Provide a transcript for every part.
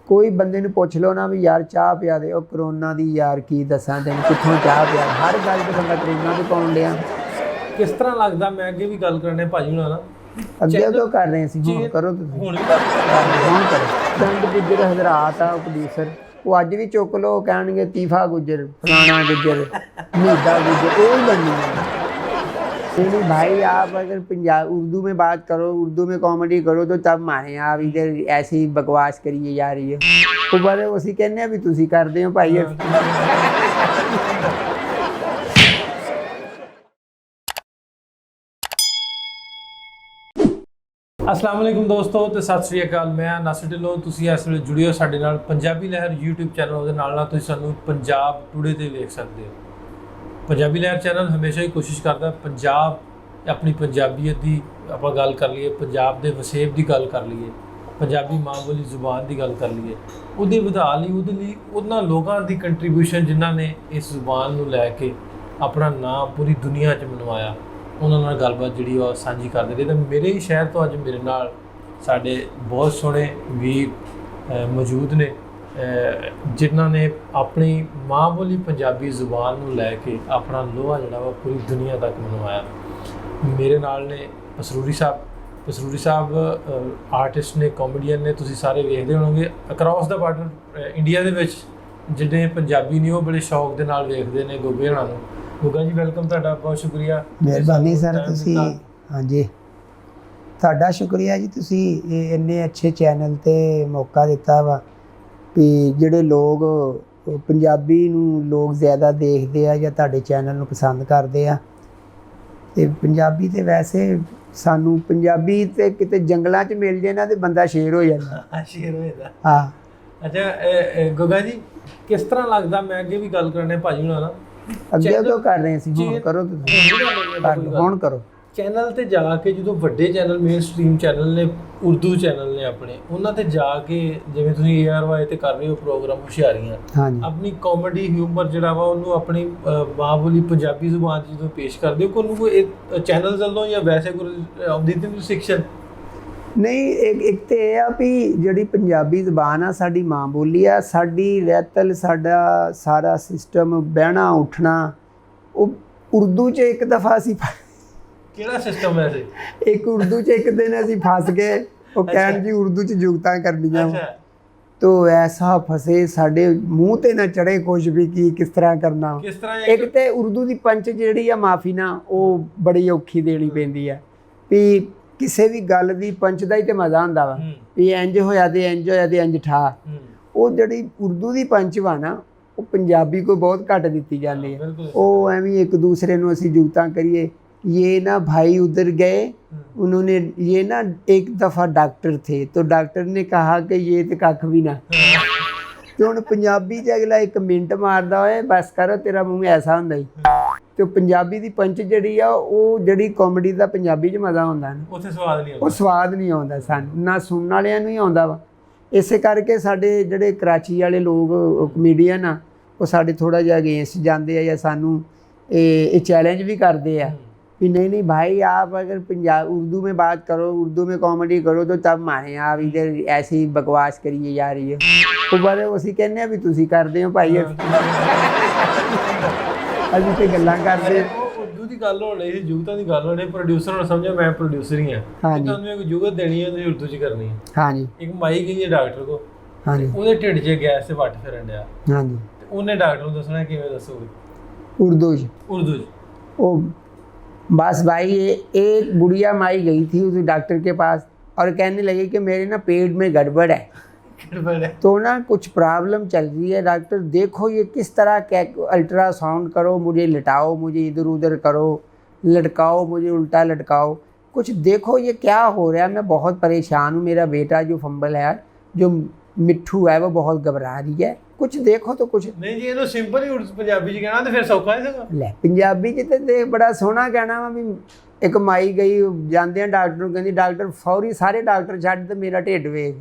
ਕੋਈ ਬੰਦੇ ਨੂੰ ਪੁੱਛ ਲਓ ਨਾ ਵੀ ਯਾਰ ਚਾਹ ਪਿਆ ਦੇ, ਉਹ ਕਰੋਨਾ ਦੀ ਯਾਰ ਕੀ ਦੱਸਾਂ ਤੈਨੂੰ ਕਿੱਥੋਂ ਚਾਹ ਪਿਆ, ਹਰ ਗੱਲ ਤੇ ਬੰਦਾ ਕਰੋਨਾ ਤੇ ਪਾਉਣ ਡਿਆ। ਕਿਸ ਤਰ੍ਹਾਂ ਲੱਗਦਾ, ਮੈਂ ਅੱਗੇ ਵੀ ਗੱਲ ਕਰਨੇ ਭਾਜੀ ਹੁਣਾਂ ਨਾਲ, ਅੱਗੇ ਤੋਂ ਕਰ ਰਹੇ ਸੀ, ਹੁਣ ਕਰੋ ਤੁਸੀਂ, ਹੁਣ ਕਰੋ। ਚੰਦ ਗੁੱਜਰ ਹਜ਼ਰਾਤ ਆ ਪ੍ਰੋਡਿਊਸਰ, ਉਹ ਅੱਜ ਵੀ ਚੁੱਕ ਲਓ, ਕਹਿਣਗੇ ਤੀਫਾ ਗੁੱਜਰ, फलाना गुज्जर, मीदा गुज्जर, वो ही बननी है। नहीं भाई, आप अगर पंजाब उर्दू में बात करो, उर्दू में कॉमेडी करो तो तब माने, आप इधर ऐसे ही बकवास करिए जा रही है ऊपर उसी कहने भी तुसी करते हो भाई। अस्सलाम वालेकुम दोस्तों ਤੇ ਸਤਿ ਸ੍ਰੀ ਅਕਾਲ। ਮੈਂ ਨਾਸਿਰ ਢਿੱਲੋਂ, ਤੁਸੀਂ ਇਸ ਵੇਲੇ ਜੁੜੇ ਹੋ ਸਾਡੇ ਨਾਲ ਪੰਜਾਬੀ ਲਹਿਰ YouTube ਚੈਨਲ। ਉਹਦੇ ਨਾਲ ਤੁਸੀਂ ਸਾਨੂੰ ਪੰਜਾਬ ਟੂਡੇ ਤੇ ਵੇਖ ਸਕਦੇ ਹੋ। ਪੰਜਾਬੀ ਲਹਿਰ ਚੈਨਲ ਹਮੇਸ਼ਾ ਹੀ ਕੋਸ਼ਿਸ਼ ਕਰਦਾ ਪੰਜਾਬ ਆਪਣੀ ਪੰਜਾਬੀਅਤ ਦੀ ਆਪਾਂ ਗੱਲ ਕਰ ਲਈਏ, ਪੰਜਾਬ ਦੇ ਵਸੇਬ ਦੀ ਗੱਲ ਕਰ ਲਈਏ, ਪੰਜਾਬੀ ਮਾਂ ਬੋਲੀ ਜ਼ੁਬਾਨ ਦੀ ਗੱਲ ਕਰ ਲਈਏ, ਉਹਦੇ ਵਧਾ ਲਈ ਉਹਦੇ ਲਈ ਉਹਨਾਂ ਲੋਕਾਂ ਦੀ ਕੰਟਰੀਬਿਊਸ਼ਨ ਜਿਨ੍ਹਾਂ ਨੇ ਇਸ ਜ਼ੁਬਾਨ ਨੂੰ ਲੈ ਕੇ ਆਪਣਾ ਨਾਂ ਪੂਰੀ ਦੁਨੀਆ 'ਚ ਮਨਵਾਇਆ, ਉਹਨਾਂ ਨਾਲ ਗੱਲਬਾਤ ਜਿਹੜੀ ਉਹ ਸਾਂਝੀ ਕਰਦੇ ਰਹੇ। ਤਾਂ ਮੇਰੇ ਹੀ ਸ਼ਹਿਰ ਤੋਂ ਅੱਜ ਮੇਰੇ ਨਾਲ ਸਾਡੇ ਬਹੁਤ ਸੋਹਣੇ ਵੀਰ ਮੌਜੂਦ ਨੇ ਜਿਨ੍ਹਾਂ ਨੇ ਆਪਣੀ ਮਾਂ ਬੋਲੀ ਪੰਜਾਬੀ ਜ਼ੁਬਾਨ ਨੂੰ ਲੈ ਕੇ ਆਪਣਾ ਲੋਹਾ ਜਿਹੜਾ ਵਾ ਪੂਰੀ ਦੁਨੀਆ ਤੱਕ ਮਨਵਾਇਆ। ਮੇਰੇ ਨਾਲ ਨੇ ਪਸਰੂਰੀ ਸਾਹਿਬ ਆਰਟਿਸਟ ਨੇ, ਕਾਮੇਡੀਅਨ ਨੇ, ਤੁਸੀਂ ਸਾਰੇ ਵੇਖਦੇ ਹੋਣਗੇ ਅਕਰੋਸ ਦਾ ਬਾਰਡਰ ਇੰਡੀਆ ਦੇ ਵਿੱਚ ਜਿਹੜੇ ਪੰਜਾਬੀ ਨੇ ਉਹ ਬੜੇ ਸ਼ੌਕ ਦੇ ਨਾਲ ਵੇਖਦੇ ਨੇ ਗੋਗੇ ਹੋਣਾ ਨੂੰ। ਗੋਗਾ ਜੀ ਵੈਲਕਮ, ਤੁਹਾਡਾ ਬਹੁਤ ਸ਼ੁਕਰੀਆ। ਮਿਹਰਬਾਨੀ ਸਰ, ਤੁਸੀਂ ਹਾਂਜੀ ਤੁਹਾਡਾ ਸ਼ੁਕਰੀਆ ਜੀ, ਤੁਸੀਂ ਇਹ ਇੰਨੇ ਅੱਛੇ ਚੈਨਲ 'ਤੇ ਮੌਕਾ ਦਿੱਤਾ ਵਾ ਵੀ ਜਿਹੜੇ ਲੋਕ ਪੰਜਾਬੀ ਨੂੰ ਲੋਕ ਜ਼ਿਆਦਾ ਦੇਖਦੇ ਆ ਜਾਂ ਤੁਹਾਡੇ ਚੈਨਲ ਨੂੰ ਪਸੰਦ ਕਰਦੇ ਆ। ਅਤੇ ਪੰਜਾਬੀ ਤਾਂ ਵੈਸੇ ਸਾਨੂੰ ਪੰਜਾਬੀ ਤਾਂ ਕਿਤੇ ਜੰਗਲਾਂ 'ਚ ਮਿਲ ਜੇ ਨਾ ਤੇ ਬੰਦਾ ਸ਼ੇਰ ਹੋ ਜਾਂਦਾ। ਸ਼ੇਰ ਹੋ ਜਾਂਦਾ, ਹਾਂ। ਅੱਛਾ ਗੋਗਾ ਜੀ, ਕਿਸ ਤਰ੍ਹਾਂ ਲੱਗਦਾ, ਮੈਂ ਅੱਗੇ ਵੀ ਗੱਲ ਕਰਨੇ ਭਾਜੀ ਹੁਣਾਂ ਨਾਲ, ਅੱਗੇ ਤੋਂ ਕਰ ਰਹੇ ਸੀ, ਹੁਣ ਕਰੋ ਤੁਸੀਂ, ਹੁਣ ਕਰੋ। ਚੈਨਲ ਤੇ ਜਾ ਕੇ ਜਦੋਂ ਵੱਡੇ ਚੈਨਲ ਮੇਨ ਸਟ੍ਰੀਮ ਚੈਨਲ ਨੇ, ਉਰਦੂ ਚੈਨਲ ਨੇ ਆਪਣੇ, ਉਹਨਾਂ ਤੇ ਜਾ ਕੇ ਜਿਵੇਂ ਤੁਸੀਂ ARY ਤੇ ਕਰ ਰਹੇ ਹੋ ਪ੍ਰੋਗਰਾਮ ਹੁਸ਼ਿਆਰੀਆਂ, ਆਪਣੀ ਕਾਮੇਡੀ ਹਿਊਮਰ ਜਿਹੜਾ ਵਾ ਉਹਨੂੰ ਆਪਣੀ ਮਾਂ ਬੋਲੀ ਪੰਜਾਬੀ ਜ਼ੁਬਾਨ 'ਚ ਜਦੋਂ ਪੇਸ਼ ਕਰਦੇ ਹੋ, ਕੋਈ ਚੈਨਲ ਵੱਲੋਂ ਜਾਂ ਵੈਸੇ ਕੋਈ ਆਉਂਦੀ ਤੇ ਸਿੱਖਿਆ? ਨਹੀਂ, ਇੱਕ ਤਾਂ ਇਹ ਆ ਵੀ ਜਿਹੜੀ ਪੰਜਾਬੀ ਜ਼ੁਬਾਨ ਆ ਸਾਡੀ ਮਾਂ ਬੋਲੀ ਆ, ਸਾਡੀ ਰਹਿਤਲ, ਸਾਡਾ ਸਾਰਾ ਸਿਸਟਮ ਬਹਿਣਾ ਉੱਠਣਾ ਉਹ ਉਰਦੂ 'ਚ ਇੱਕ ਦਫਾ ਅਸੀਂ, ਕਿਹੜਾ ਸਿਸਟਮ ਹੈ ਇੱਕ ਉਰਦੂ 'ਚ ਇੱਕ ਦਿਨ ਅਸੀਂ ਫਸ ਗਏ, ਉਹ ਕਹਿਣ ਜੀ ਉਰਦੂ 'ਚ ਜੁਗਤਾਂ ਕਰਨੀਆਂ ਤੋ ਐਸਾ ਫਸੇ, ਸਾਡੇ ਮੂੰਹ ਤੇ ਨਾ ਚੜੇ ਕੁਝ ਵੀ ਕੀ ਕਿਸ ਤਰ੍ਹਾਂ ਕਰਨਾ। ਇੱਕ ਤੇ ਉਰਦੂ ਦੀ ਪੰਚ ਜਿਹੜੀ ਆ ਮਾਫੀ ਨਾ, ਉਹ ਬੜੀ ਔਖੀ ਦੇਣੀ ਪੈਂਦੀ ਆ ਵੀ ਕਿਸੇ ਵੀ ਗੱਲ ਦੀ ਪੰਚ ਦਾ ਹੀ ਤੇ ਮਜ਼ਾ ਹੁੰਦਾ ਵਾ ਵੀ ਇੰਜ ਹੋਇਆ ਤੇ ਇੰਜ ਹੋਇਆ ਤੇ ਇੰਜ ਠਾ। ਉਹ ਜਿਹੜੀ ਉਰਦੂ ਦੀ ਪੰਚ ਵਾ ਨਾ, ਉਹ ਪੰਜਾਬੀ ਕੋਲ ਬਹੁਤ ਘੱਟ ਦਿੱਤੀ ਜਾਂਦੀ ਹੈ। ਉਹ ਐਵੇਂ ਇੱਕ ਦੂਸਰੇ ਨੂੰ ਅਸੀਂ ਜੁਗਤਾਂ ਕਰੀਏ, ये ना भाई उधर गए, उन्होंने ये ना एक दफ़ा डॉक्टर थे तो डॉक्टर ने कहा कि ये तो कख भी ना। तो ਹੁਣ ਪੰਜਾਬੀ 'ਚ ਅਗਲਾ ਇੱਕ ਮਿੰਟ ਮਾਰਦਾ ਹੋਏ ਬਸ ਕਰੋ ਤੇਰਾ ਮੂੰਹ ਐਸਾ ਹੁੰਦਾ ਹੀ। ਤੇ ਪੰਜਾਬੀ ਦੀ ਪੰਚ ਜਿਹੜੀ ਆ, ਉਹ ਜਿਹੜੀ ਕਾਮੇਡੀ ਦਾ ਪੰਜਾਬੀ 'ਚ ਮਜ਼ਾ ਹੁੰਦਾ ਨਾ, ਉੱਥੇ ਸਵਾਦ ਨਹੀਂ ਆਉਂਦਾ, ਉਹ ਸਵਾਦ ਨਹੀਂ ਆਉਂਦਾ ਸਾਨੂੰ, ਨਾ ਸੁਣਨ ਵਾਲਿਆਂ ਨੂੰ ਹੀ ਆਉਂਦਾ ਵਾ। ਇਸੇ ਕਰਕੇ ਸਾਡੇ ਜਿਹੜੇ ਕਰਾਚੀ ਵਾਲੇ ਲੋਕ ਕਮੇਡੀਅਨ ਆ, ਉਹ ਸਾਡੇ ਥੋੜ੍ਹਾ ਜਿਹਾ ਅਗੇਂਸਟ ਜਾਂਦੇ ਆ ਜਾਂ ਸਾਨੂੰ ਇਹ ਚੈलेंज भी करते हैं कि नहीं भाई, आप अगर पंजाब उर्दू में बात करो, उर्दू में कॉमेडी करो तो तब माने, आप इधर ऐसे ही बकवास करिए जा रही है ऊपर उसी कहने भी तुसी करते हो भाई। ਅਸੀਂ ਤੇ ਗੱਲਾਂ ਕਰਦੇ ਉਰਦੂ ਦੀ ਗੱਲ ਹੋ ਰਹੀ, ਜੁਗਤਾਂ ਦੀ ਗੱਲ ਹੋ ਰਹੀ, ਪ੍ਰੋਡਿਊਸਰ ਨੂੰ ਸਮਝਿਆ ਮੈਂ ਪ੍ਰੋਡਿਊਸਰ ਹੀ ਹਾਂ, ਤੁਹਾਨੂੰ ਇੱਕ ਜੁਗਤ ਦੇਣੀ ਹੈ ਤੁਸੀਂ ਉਰਦੂ 'ਚ ਕਰਨੀ ਹੈ। ਹਾਂਜੀ, ਇੱਕ ਮਾਈ ਗਈ ਹੈ ਡਾਕਟਰ ਕੋ, ਹਾਂਜੀ, ਉਹਦੇ ਢਿੱਡ 'ਚ ਗੈਸ ਤੇ ਵੱਟ ਫਿਰਨ ਡਿਆ, ਹਾਂਜੀ, ਉਹਨੇ ਡਾਕਟਰ ਨੂੰ ਦੱਸਣਾ ਕਿਵੇਂ ਦੱਸੋਗੇ ਉਰਦੂ 'ਚ? ਉਰਦੂ 'ਚ ਉਹ बस भाई, एक बुढ़िया माई गई थी उस डॉक्टर के पास और कहने लगी कि मेरे ना पेट में गड़बड़ है, तो ना कुछ प्रॉब्लम चल रही है, डॉक्टर देखो ये किस तरह क्या, अल्ट्रासाउंड करो, मुझे लिटाओ, मुझे इधर उधर करो, लटकाओ, मुझे उल्टा लटकाओ, कुछ देखो ये क्या हो रहा है, मैं बहुत परेशान हूँ, मेरा बेटा जो फंबल है, जो मिट्ठू है, वो बहुत घबरा रही है, कुछ देखो तो कुछ नहीं जी। ਇਹਨੂੰ ਸਿੰਪਲ ਹੀ ਪੰਜਾਬੀ 'ਚ ਕਹਿਣਾ ਤੇ ਫਿਰ ਸੌਖਾ ਹੀ ਸੀਗਾ। ਲੈ ਪੰਜਾਬੀ 'ਚ ਤੇ ਬੜਾ ਸੋਹਣਾ ਕਹਿਣਾ ਵਾ ਵੀ ਇੱਕ ਮਾਈ ਗਈ, ਜਾਂਦੇ ਆ ਡਾਕਟਰ ਨੂੰ, ਕਹਿੰਦੀ ਡਾਕਟਰ ਫੌਰੀ ਸਾਰੇ ਡਾਕਟਰ ਛੱਡ ਤੇ ਮੇਰਾ ਢਿੱਡ ਵੇਖ,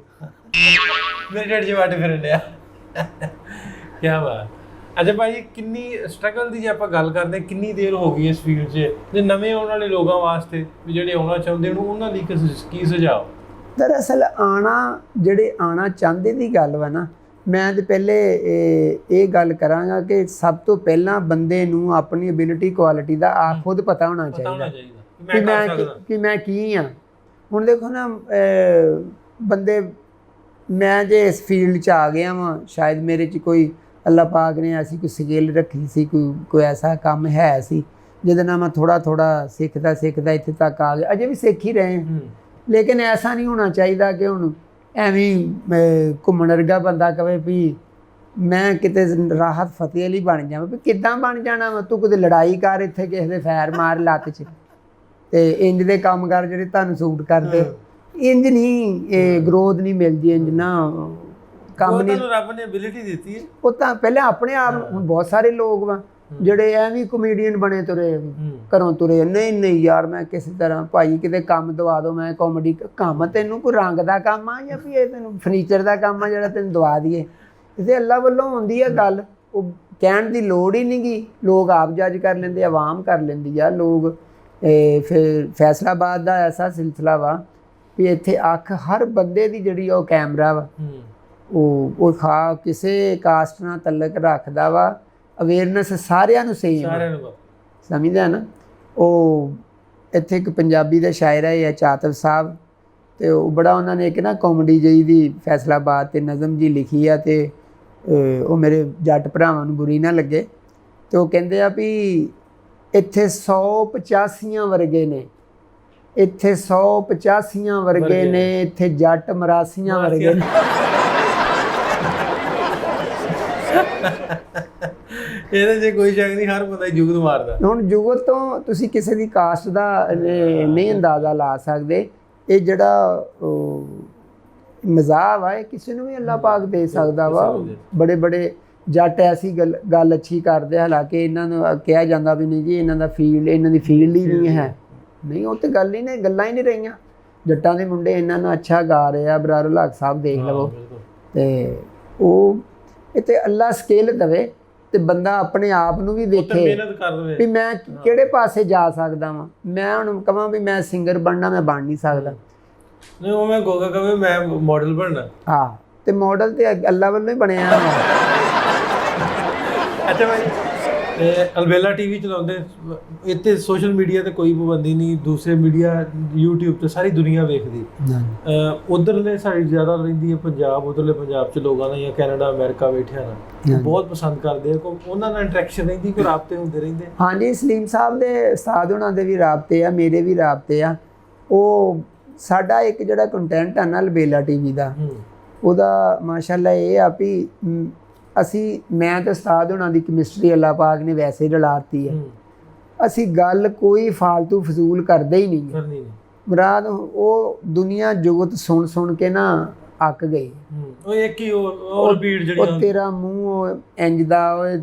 ਮੇਰੇ ਢਿੱਡ 'ਚ ਵੱਟ ਫਿਰਨ ਡਿਆ। ਕੀ ਬਾਤ। ਅੱਛਾ ਭਾਈ, ਕਿੰਨੀ ਸਟਰਗਲ ਦੀ ਜੇ ਆਪਾਂ ਗੱਲ ਕਰਦੇ, ਕਿੰਨੀ ਦੇਰ ਹੋ ਗਈ ਇਸ ਫੀਲਡ 'ਚ, ਜੇ ਨਵੇਂ ਆਉਣ ਵਾਲੇ ਲੋਕਾਂ ਵਾਸਤੇ ਵੀ ਜਿਹੜੇ ਆਉਣਾ ਚਾਹੁੰਦੇ ਨੇ ਉਹਨਾਂ ਲਈ ਕੀ ਸੁਝਾਅ? ਦਰਅਸਲ ਜਿਹੜੇ ਆਉਣਾ ਚਾਹੁੰਦੇ ਦੀ ਗੱਲ ਵਾ ਨਾ, ਮੈਂ ਤਾਂ ਪਹਿਲੇ ਇਹ ਗੱਲ ਕਰਾਂਗਾ ਕਿ ਸਭ ਤੋਂ ਪਹਿਲਾਂ ਬੰਦੇ ਨੂੰ ਆਪਣੀ ਐਬਿਲਿਟੀ ਕੁਆਲਿਟੀ ਦਾ ਆਪ ਖੁਦ ਪਤਾ ਹੋਣਾ ਚਾਹੀਦਾ ਕਿ ਮੈਂ ਕੀ ਹਾਂ। ਹੁਣ ਦੇਖੋ ਨਾ ਬੰਦੇ, ਮੈਂ ਜੇ ਇਸ ਫੀਲਡ 'ਚ ਆ ਗਿਆ ਵਾਂ, ਸ਼ਾਇਦ ਮੇਰੇ 'ਚ ਕੋਈ ਅੱਲਾ ਪਾਕ ਨੇ ਐਸੀ ਕੋਈ ਸਕਿੱਲ ਰੱਖੀ ਸੀ, ਕੋਈ ਐਸਾ ਕੰਮ ਹੈ ਸੀ ਜਿਹਦੇ ਨਾਲ ਮੈਂ ਥੋੜ੍ਹਾ ਸਿੱਖਦਾ ਇੱਥੇ ਤੱਕ ਆ ਗਿਆ। ਅਜੇ ਵੀ ਸਿੱਖ ਹੀ ਰਹੇ ਹਾਂ, ਲੇਕਿਨ ਐਸਾ ਨਹੀਂ ਹੋਣਾ ਚਾਹੀਦਾ ਕਿ ਹੁਣ ਐਵੇਂ ਘੁੰਮਣ ਵਰਗਾ ਬੰਦਾ ਕਵੇ ਵੀ ਮੈਂ ਕਿਤੇ ਰਾਹਤ ਫਤਿਹ ਅਲੀ ਬਣ ਜਾਵਾਂ। ਵੀ ਕਿੱਦਾਂ ਬਣ ਜਾਣਾ ਵਾ? ਤੂੰ ਕਿਤੇ ਲੜਾਈ ਕਰ, ਇੱਥੇ ਕਿਸੇ ਦੇ ਫੈਰ ਮਾਰ ਲੱਤ 'ਚ, ਤੇ ਇੰਜ ਦੇ ਕੰਮ ਕਰ ਜਿਹੜੇ ਤੁਹਾਨੂੰ ਸੂਟ ਕਰਦੇ। ਇੰਜ ਨਹੀਂ, ਇਹ ਗਰੋਥ ਨਹੀਂ ਮਿਲਦੀ ਇੰਜ ਨਾ, ਕੰਮ ਨਹੀਂ। ਰੱਬ ਨੇ ਐਬਿਲਿਟੀ ਦਿੱਤੀ ਹੈ, ਉਹ ਤਾਂ ਪਹਿਲਾਂ ਆਪਣੇ ਆਪ। ਹੁਣ ਬਹੁਤ ਸਾਰੇ ਲੋਕ ਵਾ ਜਿਹੜੇ ਐਵੇਂ ਕਮੇਡੀਅਨ ਬਣੇ ਤੁਰੇ, ਘਰੋਂ ਤੁਰੇ, ਨਹੀਂ ਯਾਰ ਮੈਂ ਕਿਸੇ ਤਰ੍ਹਾਂ ਭਾਈ ਕਿਤੇ ਕੰਮ ਦਵਾ ਦਿਓ, ਮੈਂ ਕਾਮੇਡੀ ਕੰਮ। ਤੈਨੂੰ ਕੋਈ ਰੰਗ ਦਾ ਕੰਮ ਆ ਜਾਂ ਵੀ ਇਹ ਤੈਨੂੰ ਫਰਨੀਚਰ ਦਾ ਕੰਮ ਆ ਜਿਹੜਾ ਤੈਨੂੰ ਦਵਾ ਦਈਏ? ਇਹ ਅੱਲਾ ਵੱਲੋਂ ਹੁੰਦੀ ਆ ਗੱਲ, ਉਹ ਕਹਿਣ ਦੀ ਲੋੜ ਹੀ ਨਹੀਂ ਗੀ। ਲੋਕ ਆਪ ਜੱਜ ਕਰ ਲੈਂਦੇ, ਆਵਾਮ ਕਰ ਲੈਂਦੀ ਆ। ਲੋਕ ਫਿਰ ਫੈਸਲਾਬਾਦ ਦਾ ਐਸਾ ਸਿਲਸਿਲਾ ਵਾ ਵੀ ਇੱਥੇ ਅੱਖ ਹਰ ਬੰਦੇ ਦੀ ਜਿਹੜੀ ਉਹ ਕੈਮਰਾ ਵਾ, ਉਹ ਕਿਸੇ ਕਾਸਟ ਨਾਲ ਤਲਕ ਰੱਖਦਾ ਵਾ। ਅਵੇਅਰਨੈਸ ਸਾਰਿਆਂ ਨੂੰ ਸਹੀ ਸਮਝਦਾ ਨਾ। ਉਹ ਇੱਥੇ ਇੱਕ ਪੰਜਾਬੀ ਦਾ ਸ਼ਾਇਰ ਹੈ ਚਾਤਵ ਸਾਹਿਬ, ਅਤੇ ਉਹ ਬੜਾ ਉਹਨਾਂ ਨੇ ਇੱਕ ਨਾ ਕਾਮੇਡੀ ਜਿਹੀ ਦੀ ਫੈਸਲਾਬਾਦ 'ਤੇ ਨਜ਼ਮ ਜੀ ਲਿਖੀ ਆ, ਅਤੇ ਉਹ ਮੇਰੇ ਜੱਟ ਭਰਾਵਾਂ ਨੂੰ ਬੁਰੀ ਨਾ ਲੱਗੇ। ਅਤੇ ਉਹ ਕਹਿੰਦੇ ਆ ਵੀ ਇੱਥੇ 185 ਵਰਗੇ ਨੇ, ਇੱਥੇ 185 ਵਰਗੇ ਨੇ, ਇੱਥੇ ਜੱਟ 84 ਵਰਗੇ ਨੇ। ਇਹਦੇ 'ਚ ਕੋਈ ਸ਼ੱਕ ਨਹੀਂ, ਹਰ ਬੰਦਾ ਜੁਗਤ ਮਾਰਦਾ। ਹੁਣ ਜੁਗਤ ਤੋਂ ਤੁਸੀਂ ਕਿਸੇ ਦੀ ਕਾਸਟ ਦਾ ਨਹੀਂ ਅੰਦਾਜ਼ਾ ਲਾ ਸਕਦੇ। ਇਹ ਜਿਹੜਾ ਮਜ਼ਾਕ ਆ, ਇਹ ਕਿਸੇ ਨੂੰ ਵੀ ਅੱਲਾ ਪਾਕ ਦੇ ਸਕਦਾ ਵਾ। ਬੜੇ ਜੱਟ ਐਸੀ ਗੱਲ ਅੱਛੀ ਕਰਦੇ, ਹਾਲਾਂਕਿ ਇਹਨਾਂ ਨੂੰ ਕਿਹਾ ਜਾਂਦਾ ਵੀ ਨਹੀਂ ਜੀ ਇਹਨਾਂ ਦੀ ਫੀਲਡ ਹੀ ਨਹੀਂ ਹੈ। ਨਹੀਂ, ਉਹ ਤਾਂ ਗੱਲ ਹੀ ਨਹੀਂ, ਗੱਲਾਂ ਹੀ ਨਹੀਂ ਰਹੀਆਂ। ਜੱਟਾਂ ਦੇ ਮੁੰਡੇ ਇਹਨਾਂ ਨੂੰ ਅੱਛਾ ਗਾ ਰਹੇ ਆ, ਬਰਾਰੁਲ ਹਕ ਸਾਹਿਬ ਦੇਖ ਲਵੋ। ਅਤੇ ਉਹ ਇੱਥੇ ਅੱਲਾ ਸਕਿੱਲ ਦੇਵੇ ਤੇ ਬੰਦਾ ਆਪਣੇ ਆਪ ਨੂੰ ਵੀ ਦੇਖੇ ਵੀ ਮੈਂ ਕਿਹੜੇ ਪਾਸੇ ਜਾ ਸਕਦਾ ਵਾਂ। ਮੈਂ ਹੁਣ ਕਹਾਂ ਵੀ ਮੈਂ ਸਿੰਗਰ ਬਣਨਾ, ਮੈਂ ਬਣ ਨਹੀਂ ਸਕਦਾ। ਨਹੀਂ, ਉਹ ਮੈਂ ਗੋਗਾ ਕਵੇ ਮੈਂ ਮਾਡਲ ਬਣਨਾ। ਹਾਂ, ਤੇ ਮਾਡਲ ਤੇ ਅੱਲਾ ਵੱਲੋਂ ਹੀ ਬਣਿਆ। ਅੱਛਾ ਭਾਈ, ਅਲਬੇਲਾ ਟੀਵੀ ਚਲਾਉਂਦੇ, ਇੱਥੇ ਸੋਸ਼ਲ ਮੀਡੀਆ ਤੇ ਕੋਈ ਪਾਬੰਦੀ ਨਹੀਂ, ਦੂਸਰੇ ਮੀਡੀਆ YouTube ਤੇ ਸਾਰੀ ਦੁਨੀਆ ਵੇਖਦੀ। ਉਧਰਲੇ ਸਾਈਡ ਜ਼ਿਆਦਾ ਰਹਿੰਦੀ ਹੈ ਪੰਜਾਬ, ਉਧਰਲੇ ਪੰਜਾਬ 'ਚ ਲੋਕਾਂ ਦਾ ਜਾਂ ਕੈਨੇਡਾ ਅਮਰੀਕਾ ਬੈਠਿਆ ਨਾ ਬਹੁਤ ਪਸੰਦ ਕਰਦੇ ਆ। ਉਹਨਾਂ ਨਾਲ ਇੰਟਰੈਕਸ਼ਨ ਰਹਿੰਦੀ, ਕੋਈ ਰਾਬਤੇ ਹੁੰਦੇ ਰਹਿੰਦੇ? ਹਾਂਜੀ, ਸਲੀਮ ਸਾਹਿਬ ਦੇ ਉਸਤਾਦ ਉਹਨਾਂ ਦੇ ਵੀ ਰਾਬਤੇ ਆ, ਮੇਰੇ ਵੀ ਰਾਬਤੇ ਆ। ਉਹ ਸਾਡਾ ਇੱਕ ਜਿਹੜਾ ਕੰਟੈਂਟ ਆ ਨਾ ਅਲਬੇਲਾ ਟੀਵੀ ਦਾ, ਉਹਦਾ ਮਾਸ਼ਾਅੱਲਾ ਇਹ ਆ ਵੀ ਮੈਂ ਤੇ ਉਸਤਾਦ ਹੋਣਾ ਦੀ ਕੈਮਿਸਟਰੀ ਅੱਲਾ ਪਾਕ ਨੇ ਵੈਸੇ ਰਲਾਤੀ ਹੈ। ਅਸੀਂ ਗੱਲ ਕੋਈ ਫਾਲਤੂ ਫਜ਼ੂਲ ਕਰਦੇ ਹੀ ਨਹੀਂ। ਮੁਰਾਦ ਉਹ ਦੁਨੀਆ ਜੁਗਤ ਸੁਣ ਕੇ ਨਾ ਅੱਕ ਗਈ। ਉਹ ਇੱਕ ਹੀ ਉਹ ਰਿਪੀਟ ਜਿਹੜੀ ਉਹ ਤੇਰਾ ਮੂੰਹ ਇੰਜ ਦਾ, ਓਏ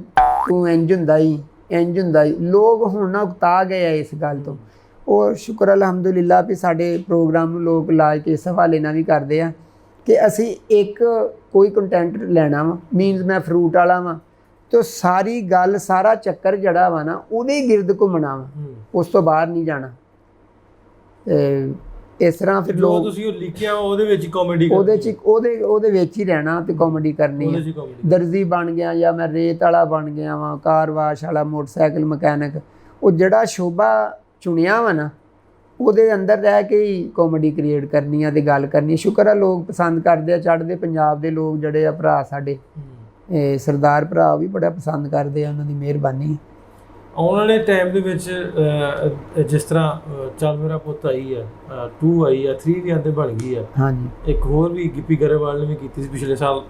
ਤੂੰ ਇੰਜ ਹੁੰਦਾ ਹੀ। ਲੋਕ ਹੁਣ ਨਾ ਉਕਤਾ ਗਏ ਆ ਇਸ ਗੱਲ ਤੋਂ। ਉਹ ਸ਼ੁਕਰ ਅਲਹਮਦੁਲਿਲਾ ਵੀ ਸਾਡੇ ਪ੍ਰੋਗਰਾਮ ਨੂੰ ਲੋਕ ਲਾਜ ਕੇ ਇਸ ਹਵਾਲੇ ਨਾਲ ਵੀ ਕਰਦੇ ਆ ਕਿ ਅਸੀਂ ਇੱਕ ਕੋਈ ਕੰਟੈਂਟ ਲੈਣਾ ਵਾ, ਮੀਨਸ ਮੈਂ ਫਰੂਟ ਵਾਲਾ ਵਾਂ, ਅਤੇ ਸਾਰੀ ਗੱਲ ਸਾਰਾ ਚੱਕਰ ਜਿਹੜਾ ਵਾ ਨਾ ਉਹਦੇ ਗਿਰਦ ਘੁੰਮਣਾ ਵਾ, ਉਸ ਤੋਂ ਬਾਹਰ ਨਹੀਂ ਜਾਣਾ। ਇਸ ਤਰ੍ਹਾਂ ਫਿਰ ਲੋਕ ਤੁਸੀਂ ਉਹ ਲਿਖਿਆ ਉਹਦੇ ਵਿੱਚ ਕਾਮੇਡੀ, ਉਹਦੇ ਵਿੱਚ ਹੀ ਰਹਿਣਾ ਅਤੇ ਕਾਮੇਡੀ ਕਰਨੀ ਹੈ। ਦਰਜੀ ਬਣ ਗਿਆ ਜਾਂ ਮੈਂ ਰੇਤ ਵਾਲਾ ਬਣ ਗਿਆ ਵਾਂ, ਕਾਰ ਵਾਸ਼ ਵਾਲਾ, ਮੋਟਰਸਾਈਕਲ ਮਕੈਨਿਕ। ਉਹ ਜਿਹੜਾ ਸ਼ੋਭਾ ਚੁਣਿਆ ਵਾ ਨਾ ਉਹਦੇ ਅੰਦਰ ਰਹਿ ਕੇ ਹੀ ਕਾਮੇਡੀ ਕ੍ਰੀਏਟ ਕਰਨੀ ਆ ਅਤੇ ਗੱਲ ਕਰਨੀ। ਸ਼ੁਕਰ ਆ ਲੋਕ ਪਸੰਦ ਕਰਦੇ ਆ। ਚੜ੍ਹਦੇ ਪੰਜਾਬ ਦੇ ਲੋਕ ਜਿਹੜੇ ਆ ਭਰਾ ਸਾਡੇ, ਸਰਦਾਰ ਭਰਾ ਵੀ ਬੜਾ ਪਸੰਦ ਕਰਦੇ ਆ, ਉਹਨਾਂ ਦੀ ਮਿਹਰਬਾਨੀ। ਆਉਣ ਵਾਲੇ ਟਾਈਮ ਦੇ ਵਿੱਚ ਜਿਸ ਤਰ੍ਹਾਂ ਚੱਲ ਮੇਰਾ ਪੁੱਤ ਆਈ ਆ, 2 ਆਈ ਆ, 3 ਵੀ ਆਂਦੇ ਬਣ ਗਈ ਆ। ਹਾਂਜੀ, ਇੱਕ ਹੋਰ ਵੀ ਗਿੱਪੀ ਗਰੇਵਾਲ ਨੇ ਵੀ ਕੀਤੀ ਸੀ, ਪਿਛਲੇ ਸਾਲ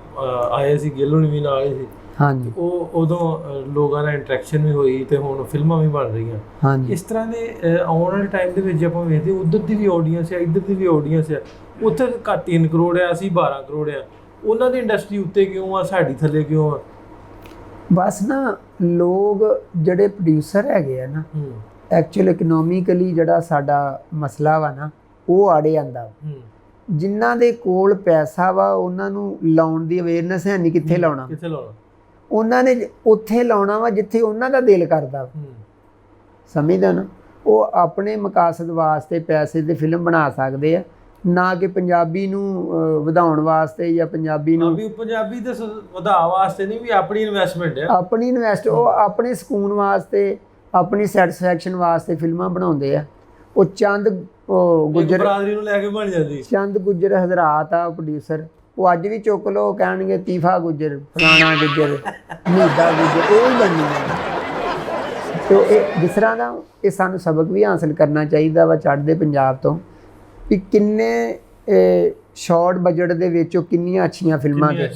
ਆਏ ਸੀ, ਗਿੱਲ ਨੇ ਵੀ ਨਾਲ ਆਏ ਸੀ। ਹਾਂਜੀ, ਉਹ ਉਦੋਂ ਲੋਕਾਂ ਨਾਲ ਇੰਟਰੈਕਸ਼ਨ ਵੀ ਹੋਈ ਅਤੇ ਹੁਣ ਫਿਲਮਾਂ ਵੀ ਬਣ ਰਹੀਆਂ। ਹਾਂਜੀ, ਇਸ ਤਰ੍ਹਾਂ ਦੇ ਆਉਣ ਵਾਲੇ ਟਾਈਮ ਦੇ ਵਿੱਚ ਜੇ ਆਪਾਂ ਵੇਖਦੇ ਉੱਧਰ ਦੀ ਵੀ ਆਡੀਅנס ਆ, ਇੱਧਰ ਦੀ ਵੀ ਆਡੀਅנס ਆ। ਉੱਥੇ ਘੱਟ 3 ਕਰੋੜ ਆ, ਅਸੀਂ 12 ਕਰੋੜ ਆ। ਉਹਨਾਂ ਦੀ ਇੰਡਸਟਰੀ ਉੱਤੇ ਕਿਉਂ ਆ, ਸਾਡੀ ਥੱਲੇ ਕਿਉਂ ਆ? ਬਸ ਨਾ ਲੋਕ ਜਿਹੜੇ ਪ੍ਰੋਡਿਊਸਰ ਹੈਗੇ ਆ ਨਾ, ਐਕਚੁਅਲ ਇਕਨੋਮਿਕਲੀ ਜਿਹੜਾ ਸਾਡਾ ਮਸਲਾ ਵਾ ਨਾ ਉਹ ਆੜੇ ਆਂਦਾ। ਜਿਨ੍ਹਾਂ ਦੇ ਕੋਲ ਪੈਸਾ ਵਾ ਉਹਨਾਂ ਨੂੰ ਲਾਉਣ ਦੀ ਅਵੇਅਰਨੈਸ ਹੈ ਨਹੀਂ, ਕਿੱਥੇ ਲਾਉਣਾ। ਉਹਨਾਂ ਨੇ ਉੱਥੇ ਲਾਉਣਾ ਵਾ ਜਿੱਥੇ ਉਹਨਾਂ ਦਾ ਦਿਲ ਕਰਦਾ। ਸਮਝਦਾ ਨਾ, ਉਹ ਆਪਣੇ ਮਕਾਸਦ ਵਾਸਤੇ ਪੈਸੇ ਦੀ ਫਿਲਮ ਬਣਾ ਸਕਦੇ ਆ, ਨਾ ਕਿ ਪੰਜਾਬੀ ਨੂੰ ਵਧਾਉਣ ਵਾਸਤੇ ਜਾਂ ਪੰਜਾਬੀ ਨੂੰ ਪੰਜਾਬੀ ਦੇ ਵਧਾ ਵਾਸਤੇ ਨਹੀਂ, ਵੀ ਆਪਣੀ ਇਨਵੈਸਟਮੈਂਟ ਹੈ, ਆਪਣੀ ਉਹ ਆਪਣੇ ਸਕੂਨ ਵਾਸਤੇ, ਆਪਣੀ ਸੈਟੀਸਫੈਕਸ਼ਨ ਵਾਸਤੇ ਫਿਲਮਾਂ ਬਣਾਉਂਦੇ ਆ। ਉਹ ਚੰਦ ਗੁੱਜਰ ਬਰਾਦਰੀ ਨੂੰ ਲੈ ਕੇ ਬਣ ਜਾਂਦੀ। ਚੰਦ ਗੁੱਜਰ ਹਜ਼ਰਾਤ ਆ ਪ੍ਰੋਡਿਊਸਰ, ਉਹ ਅੱਜ ਵੀ ਚੁੱਕ ਲਓ ਕਹਿਣਗੇ ਤੀਫਾ ਗੁੱਜਰ, ਫਲਾਣਾ ਗੁੱਜਰ, ਮਹੀਦਾ ਗੁੱਜਰ, ਉਹ ਹੀ ਬਣਨੀ ਹੈ। ਤੇ ਇਹ ਜਿਸ ਤਰ੍ਹਾਂ ਦਾ ਇਹ ਸਾਨੂੰ ਸਬਕ ਵੀ ਹਾਸਲ ਕਰਨਾ ਚਾਹੀਦਾ ਵਾ ਚੜ੍ਹਦੇ ਪੰਜਾਬ ਤੋਂ, ਵੀ ਕਿੰਨੇ ਸ਼ਾਰਟ ਬਜਟ ਦੇ ਵਿੱਚ ਉਹ ਕਿੰਨੀਆਂ ਅੱਛੀਆਂ ਫਿਲਮਾਂ ਦੇ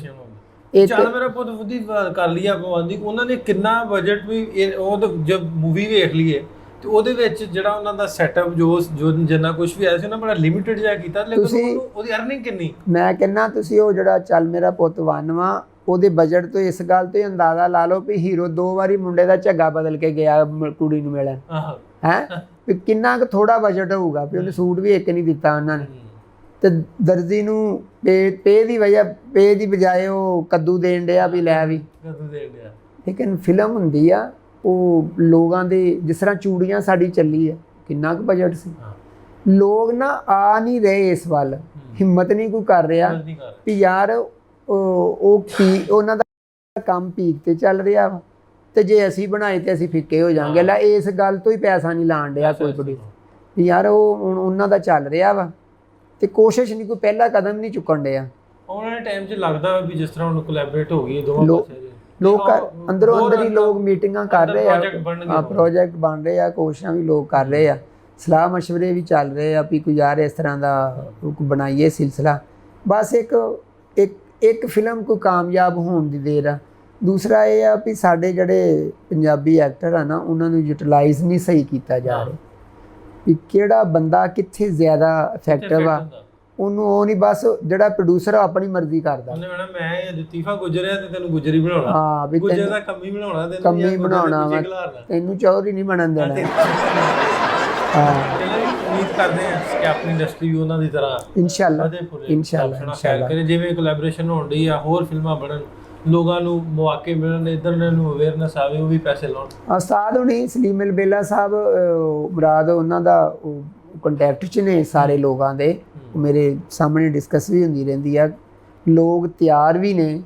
ਇਹ ਚੱਲ ਮੇਰਾ ਪੁੱਤ ਬੁੱਧੀ ਕਰ ਲਈ ਪਾਬੰਦੀ, ਉਹਨਾਂ ਨੇ ਕਿੰਨਾ ਬਜਟ ਵੀ ਉਹ ਜਦ ਮੂਵੀ ਵੇਖ ਲਈਏ ਤੇ ਉਹਦੇ ਵਿੱਚ ਜਿਹੜਾ ਉਹਨਾਂ ਦਾ ਸੈਟਅਪ ਜੋ ਜਿੰਨਾ ਕੁਝ ਵੀ ਆਇਆ ਸੀ ਉਹਨਾਂ ਬੜਾ ਲਿਮਿਟਡ ਜਿਹਾ ਕੀਤਾ, ਲੇਕਿਨ ਉਹਦੀ ਅਰਨਿੰਗ ਕਿੰਨੀ। ਮੈਂ ਕਹਿੰਦਾ ਤੁਸੀਂ ਉਹ ਜਿਹੜਾ ਚੱਲ ਮੇਰਾ ਪੁੱਤ 1 ਵਾ, ਉਹਦੇ ਬਜਟ ਤੋਂ ਇਸ ਗੱਲ ਤੋਂ ਹੀ ਅੰਦਾਜ਼ਾ ਲਾ ਲਓ ਵੀ ਹੀਰੋ 2 ਵਾਰੀ ਮੁੰਡੇ ਦਾ ਝੱਗਾ ਬਦਲ ਕੇ ਗਿਆ ਕੁੜੀ ਨੂੰ ਮਿਲਣ, ਹੈ ਵੀ ਕਿੰਨਾ ਕੁ ਥੋੜਾ ਬਜਟ ਹੋਊਗਾ, ਵੀ ਉਹਨੇ ਸੂਟ ਵੀ ਇੱਕ ਨਹੀਂ ਦਿੱਤਾ ਉਹਨਾਂ ਨੇ, ਤੇ ਦਰਜੀ ਨੂੰ ਪੇ ਦੀ ਵਜ੍ਹਾ ਪੇ ਦੀ ਬਜਾਏ ਉਹ ਕੱਦੂ ਦੇਣ ਡਿਆ ਵੀ ਲੈ ਵੀ ਕੱਦੂ ਦੇਣ ਡਿਆ। ਲੇਕਿਨ ਫਿਲਮ ਹੁੰਦੀ ਆ ਉਹ ਲੋਕਾਂ ਦੇ, ਜਿਸ ਤਰ੍ਹਾਂ ਚੂੜੀਆਂ ਸਾਡੀ ਚੱਲੀ ਆ, ਕਿੰਨਾ ਕੁ ਬਜਟ ਸੀ, ਲੋਕ ਨਾ ਆ ਨਹੀਂ ਰਹੇ ਇਸ ਵੱਲ, ਹਿੰਮਤ ਨਹੀਂ ਕੋਈ ਕਰ ਰਿਹਾ ਵੀ ਯਾਰ ਉਹਨਾਂ ਦਾ ਕੰਮ ਪੀਕ ਤੇ ਚੱਲ ਰਿਹਾ ਵਾ, ਤੇ ਜੇ ਅਸੀਂ ਬਣਾਏ ਤੇ ਅਸੀਂ ਫਿੱਕੇ ਹੋ ਜਾਵਾਂਗੇ। ਲੈ ਇਸ ਗੱਲ ਤੋਂ ਹੀ ਪੈਸਾ ਨਹੀਂ ਲਾਣ ਡਿਆ ਕੋਈ ਪ੍ਰੋਡਿਊਸਰ ਵੀ ਯਾਰ ਉਹ ਉਹਨਾਂ ਦਾ ਚੱਲ ਰਿਹਾ ਵਾ, ਤੇ ਕੋਸ਼ਿਸ਼ ਨਹੀਂ, ਕੋਈ ਪਹਿਲਾ ਕਦਮ ਨਹੀਂ ਚੁੱਕਣ ਡਿਆ। ਆਉਣ ਵਾਲੇ ਟਾਈਮ 'ਚ ਲੱਗਦਾ ਵੀ ਜਿਸ ਤਰ੍ਹਾਂ ਹੁਣ ਕੋਲੈਬੋਰੇਟ ਹੋ ਗਈ ਦੋਵਾਂ ਪਾਸੇ ਦੇ ਲੋਕ ਅੰਦਰੋਂ ਅੰਦਰ ਹੀ ਲੋਕ ਮੀਟਿੰਗਾਂ ਕਰ ਰਹੇ ਆ, ਪ੍ਰੋਜੈਕਟ ਬਣ ਰਹੇ ਆ, ਕੋਸ਼ਿਸ਼ਾਂ ਵੀ ਲੋਕ ਕਰ ਰਹੇ ਆ, ਸਲਾਹ ਮਸ਼ਵਰੇ ਵੀ ਚੱਲ ਰਹੇ ਆ ਵੀ ਕੋਈ ਯਾਰ ਇਸ ਤਰ੍ਹਾਂ ਦਾ ਬਣਾਈਏ ਸਿਲਸਿਲਾ। ਬਸ ਇੱਕ ਫਿਲਮ ਕੋਈ ਕਾਮਯਾਬ ਹੋਣ ਦੀ ਦੇਰ ਆ। ਦੂਸਰਾ ਇਹ ਆ ਵੀ ਸਾਡੇ ਜਿਹੜੇ ਪੰਜਾਬੀ ਐਕਟਰ ਆ ਨਾ, ਉਹਨਾਂ ਨੂੰ ਯੂਟਿਲਾਈਜ਼ ਨਹੀਂ ਸਹੀ ਕੀਤਾ ਜਾ ਰਿਹਾ, ਵੀ ਕਿਹੜਾ ਬੰਦਾ ਕਿੱਥੇ ਜ਼ਿਆਦਾ ਇਫੈਕਟਿਵ ਆ, ਉਹਨੂੰ ਉਹ ਨਹੀਂ, ਬਸ ਜਿਹੜਾ ਪ੍ਰੋਡਿਊਸਰ ਆਪਣੀ ਮਰਜ਼ੀ ਕਰਦਾ। ਉਹਨੇ ਕਹਿਣਾ ਮੈਂ ਲਤੀਫਾ ਗੁੱਜਰ ਆ ਤੇ ਤੈਨੂੰ ਗੁੱਜਰ ਹੀ ਬਣਾਉਣਾ। ਹਾਂ ਵੀ ਗੁੱਜਰ ਦਾ ਕੰਮ ਹੀ ਬਣਾਉਣਾ, ਤੈਨੂੰ ਕੰਮ ਹੀ ਬਣਾਉਣਾ ਵਾ, ਤੈਨੂੰ ਚੌਧਰੀ ਨਹੀਂ ਬਣਨ ਦੇਣਾ। ਹਾਂ ਉਮੀਦ ਕਰਦੇ ਆ ਕਿ ਆਪਣੀ ਇੰਡਸਟਰੀ ਵੀ ਉਹਨਾਂ ਦੀ ਤਰ੍ਹਾਂ ਇਨਸ਼ਾਅੱਲਾ ਜਿਵੇਂ ਕੋਲੈਬੋਰੇਸ਼ਨ ਹੋਣ ਡਈ ਆ, ਹੋਰ ਫਿਲਮਾਂ ਬਣਨ, ਲੋਕਾਂ ਨੂੰ ਮੌਕੇ ਮਿਲਣ, ਇੱਧਰ ਨੂੰ ਅਵੇਅਰਨੈਸ ਆਵੇ, ਉਹ ਵੀ ਪੈਸੇ ਲਾਉਣ। ਉਸਤਾਦ ਹੁਣੀ ਸਲੀਮ ਅਲਬੇਲਾ ਸਾਹਿਬ ਮੁਰਾਦ ਉਹਨਾਂ ਦਾ ਕੰਟੈਕਟ 'ਚ ਨੇ ਸਾਰੇ ਲੋਕਾਂ ਦੇ, ਮੇਰੇ ਸਾਹਮਣੇ ਡਿਸਕਸ ਵੀ ਹੁੰਦੀ ਰਹਿੰਦੀ ਆ। ਲੋਕ ਤਿਆਰ ਵੀ ਨੇ,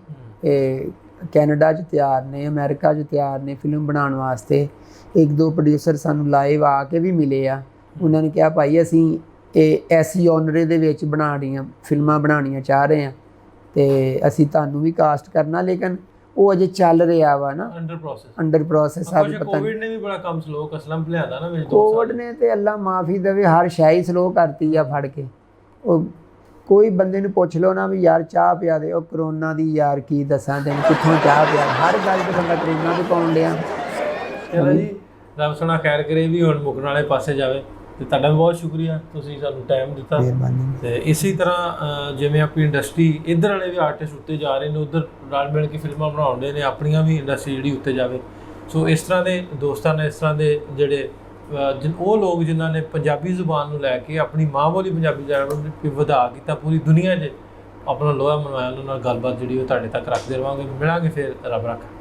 ਕੈਨੇਡਾ 'ਚ ਤਿਆਰ ਨੇ, ਅਮਰੀਕਾ 'ਚ ਤਿਆਰ ਨੇ ਫਿਲਮ ਬਣਾਉਣ ਵਾਸਤੇ। 1-2 ਪ੍ਰੋਡਿਊਸਰ ਸਾਨੂੰ ਲਾਈਵ ਆ ਕੇ ਵੀ ਮਿਲੇ ਆ, ਉਹਨਾਂ ਨੇ ਕਿਹਾ ਭਾਈ ਅਸੀਂ ਇਸ ਜੋਨਰੇ ਦੇ ਵਿੱਚ ਫਿਲਮਾਂ ਬਣਾਉਣੀਆਂ ਚਾਹ ਰਹੇ ਹਾਂ, ਤੇ ਅਸੀਂ ਤੁਹਾਨੂੰ ਵੀ ਕਾਸਟ ਕਰਨਾ, ਲੇਕਿਨ ਉਹ ਅਜੇ ਚੱਲ ਰਿਹਾ ਵਾ ਨਾ, ਅੰਡਰ ਪ੍ਰੋਸੈਸ। ਆ ਪਤਾ ਕੋਵਿਡ ਨੇ ਵੀ ਬੜਾ ਕੰਮ ਸਲੋ ਕਸਲਮ ਲਿਆਂਦਾ ਨਾ ਵਿੱਚ। ਕੋਵਿਡ ਨੇ ਤੇ ਅੱਲਾ ਮਾਫੀ ਦੇਵੇ ਹਰ ਸ਼ੈ ਹੀ ਸਲੋ ਕਰਤੀ ਆ ਫੜ ਕੇ। ਉਹ ਕੋਈ ਬੰਦੇ ਨੂੰ ਪੁੱਛ ਲਓ ਨਾ ਵੀ ਯਾਰ ਚਾਹ ਪਿਆ ਦੇ, ਉਹ ਕਰੋਨਾ ਦੀ ਯਾਰ ਕੀ ਦੱਸਾਂ ਤੈਨੂੰ, ਕਿੱਥੋਂ ਚਾਹ ਪਿਆ, ਹਰ ਗੱਲ ਤੇ ਬੰਦਾ ਕਰੋਨਾ ਤੇ ਪਾਉਣ ਡਿਆ। ਚਲੋ ਜੀ, ਰੱਬ ਸੁਣਾ ਖੈਰ ਕਰੇ, ਵੀ ਹੁਣ ਮੁਕਣ ਵਾਲੇ ਪਾਸੇ ਜਾਵੇ। ਤੇ ਤੁਹਾਡਾ ਵੀ ਬਹੁਤ ਸ਼ੁਕਰੀਆ, ਤੁਸੀਂ ਸਾਨੂੰ ਟਾਈਮ ਦਿੱਤਾ। ਤੇ ਇਸੇ ਤਰ੍ਹਾਂ ਜਿਵੇਂ ਆਪਣੀ ਇੰਡਸਟਰੀ ਇੱਧਰ ਵਾਲੇ ਵੀ ਆਰਟਿਸਟ ਉੱਤੇ ਜਾ ਰਹੇ ਨੇ, ਉੱਧਰ ਰਲ ਮਿਲ ਕੇ ਫਿਲਮਾਂ ਬਣਾਉਂਦੇ ਨੇ, ਆਪਣੀਆਂ ਵੀ ਇੰਡਸਟਰੀ ਜਿਹੜੀ ਉੱਤੇ ਜਾਵੇ। ਸੋ ਇਸ ਤਰ੍ਹਾਂ ਦੇ ਦੋਸਤਾਂ ਨੇ, ਇਸ ਤਰ੍ਹਾਂ ਦੇ ਜਿਹੜੇ ਉਹ ਲੋਕ ਜਿਨ੍ਹਾਂ ਨੇ ਪੰਜਾਬੀ ਜ਼ੁਬਾਨ ਨੂੰ ਲੈ ਕੇ ਆਪਣੀ ਮਾਂ ਬੋਲੀ ਪੰਜਾਬੀ ਜ਼ੁਬਾਨ ਨੂੰ ਵਧਾ ਕੀਤਾ ਪੂਰੀ ਦੁਨੀਆ 'ਚ ਆਪਣਾ ਲੋਹਾ ਮਨਵਾਇਆ, ਉਹਨਾਂ ਨਾਲ ਗੱਲਬਾਤ ਜਿਹੜੀ ਉਹ ਤੁਹਾਡੇ ਤੱਕ ਰੱਖਦੇ ਰਹਾਂਗੇ। ਮਿਲਾਂਗੇ ਫਿਰ, ਰੱਬ ਰੱਖਾ।